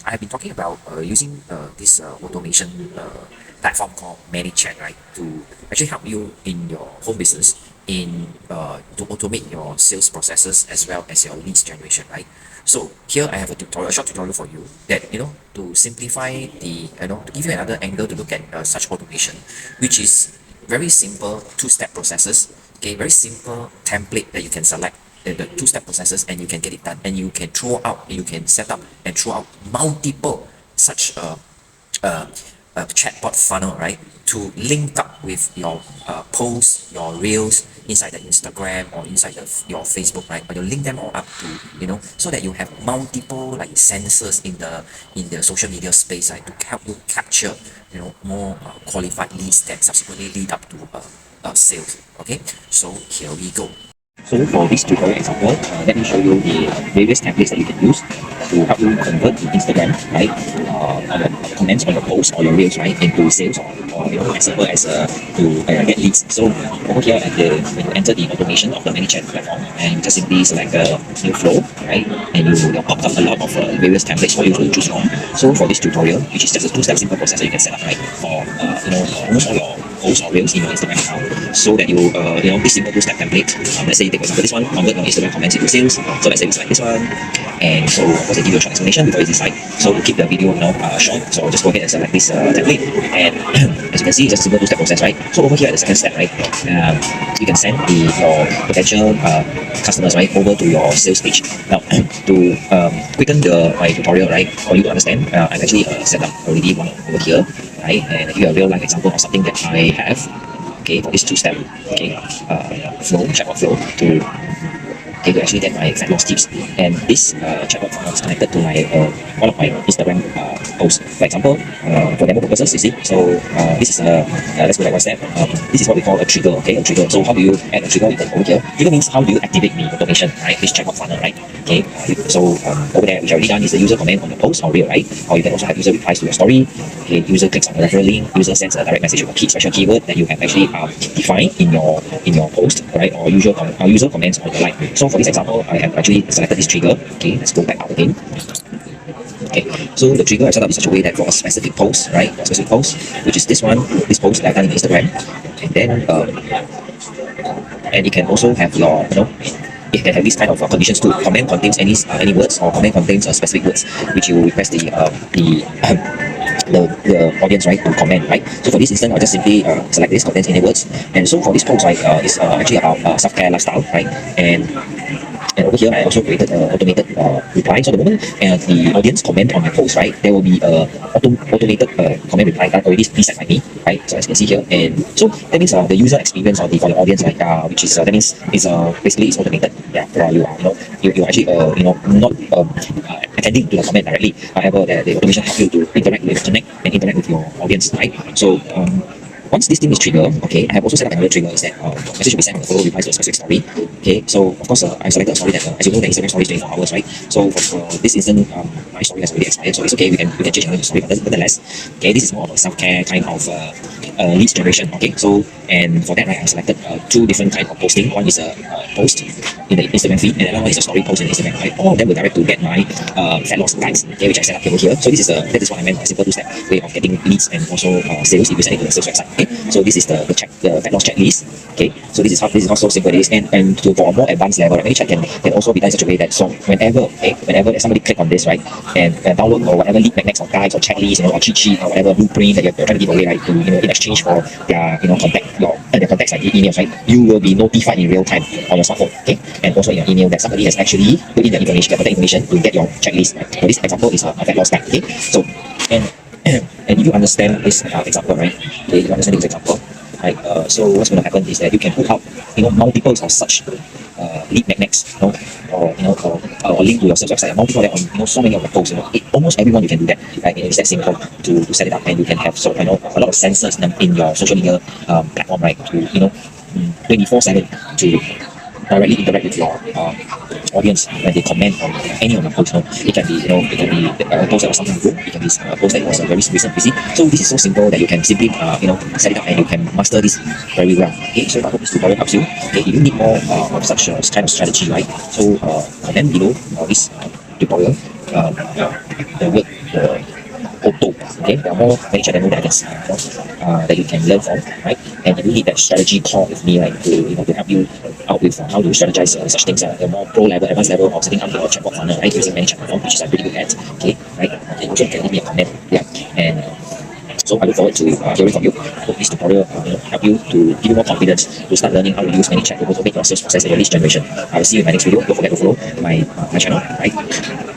I've been talking about using this automation platform called ManyChat, right, to actually help you in your home business to automate your sales processes as well as your leads generation, right? So here I have a short tutorial for you that to simplify to give you another angle to look at such automation, which is very simple two-step processes. Okay, very simple template that you can select the two-step processes and you can get it done, and you can throw out, you can set up and throw out multiple such uh, chatbot funnel, right, to link up with your posts, your reels inside the Instagram or inside your Facebook, right? Or you link them all up to, so that you have multiple like sensors in the social media space, right, to help you capture, more qualified leads that subsequently lead up to sales. Okay, so here we go. So for this tutorial example, let me show you the various templates that you can use to help you convert the Instagram, right, on your comments on your posts or your reels, right, into sales or as simple as to get leads. So over here when you enter the automation of the ManyChat platform, and you just simply select a new flow, right, and you'll pop up a lot of various templates for you to choose from. So for this tutorial, which is just a two-step simple process that you can set up, right, for almost all your posts or reels in your Instagram account, so that this simple two-step template. Let's say, take for example, this one, convert your Instagram comments into sales. So let's say we select this one, and so of course they give you a short explanation before you decide. So to keep the video short, so I'll just go ahead and select this template, and as you can see, it's just a simple two-step process, right? So over here at the second step, right, you can send your potential customers, right, over to your sales page. Now to quicken my tutorial, right, for you to understand, I've actually set up already one over here, right, and give you a real life example of something that I have, okay, for this two-step, okay, chatbot flow to actually get my fat loss tips. And this chatbot funnel is connected to my one of my Instagram posts. For example, for demo purposes, you see. So this is let's go back one step. This is what we call a trigger. Okay, a trigger. So how do you add a trigger over here? Trigger means how do you activate the automation, right? This chatbot funnel, right? Okay. So over there, which I already done, is the user comment on your post or reel, right? Or you can also have user replies to your story. Okay, user clicks on the referral link. User sends a direct message with a special keyword that you have actually defined in your post, right? Or user comments on the line. So for this example, I have actually selected this trigger. Okay, let's go back out again. Okay, so the trigger I set up in such a way that for a specific post, right, a specific post, which is this post that I've done in Instagram, and then and it can also have your, it can have these kind of conditions too. Comment contains any words, or comment contains specific words which you request the audience, right, to comment, right. So for this instance, I'll just simply select this contains any words, and so for this post, right, it's actually about self-care lifestyle, right, and over here I also created an automated reply. So the moment the audience comment on my post, right, there will be a automated comment reply that already preset by me, right. So as you can see here, and so that means the user experience for the audience, right, which is that means it's basically it's automated. Yeah, for you you actually not attending to the comment directly. However, the automation helps you to connect and interact with your audience, right. So once this thing is triggered, okay, I have also set up another trigger, is that message will be sent on the follow replies to a specific story. Okay, so of course I selected a story that, as you know, the Instagram story is 24 hours, right? So for this instance, my story has already expired, so it's okay, we can change another story, but nonetheless, okay, this is more of a self-care kind of leads generation. Okay, so and for that, right, I selected two different type of posting. One is a post in the Instagram feed, and another one is a story post in the Instagram, right? All of them will direct to get my fat loss guides, okay, which I set up over here. So this is that is what I meant by simple two-step way of getting leads and also sales if you send it to the sales website. Okay, so this is the fat loss checklist. Okay, so this is how so simple it is, and for a more advanced level, ManyChat can also be done in such a way that, so whenever somebody click on this, right, and download or whatever lead magnets or guides or checklist, or cheat sheet or whatever blueprint that you're trying to give away, right, to in exchange for their their contacts, like emails, right, you will be notified in real time on your smartphone. Okay, and also in your email that somebody has actually put in the contact information to get your checklist. Right? So this example is a fat loss guide. Okay, so and if you understand this example, right, okay, you understand this example, right, so what's going to happen is that you can put out multiples of such lead magnets, or link to your sales website, multiple of them on so many of the posts. Almost everyone you can do that. Right? It's that simple to set it up, and you can have a lot of sensors in your social media platform, right, to 24/7 to directly interact with your audience when they comment on any of the posts. It can be a post that was something ago. It can be a post that was very recent, busy. So this is so simple that you can simply set it up, and you can master this very well. Okay, so I hope this tutorial helps you. Okay, if you need more of such kind of strategy, right? So comment below this tutorial, the word auto. Okay, there are more many channels that I can see, that you can learn from, right? And if you need that strategy call with me, like to help you out with how to strategize such things, the more pro level, advanced level of setting up your chatbot funnel, right? Using ManyChat platform, which is I'm pretty good at. Okay, right? And also you can leave me a comment, yeah. And so I look forward to hearing from you. I hope this tutorial help you to give you more confidence to start learning how to use ManyChat to automate your sales process and your lead generation. I will see you in my next video. Don't forget to follow my channel, right?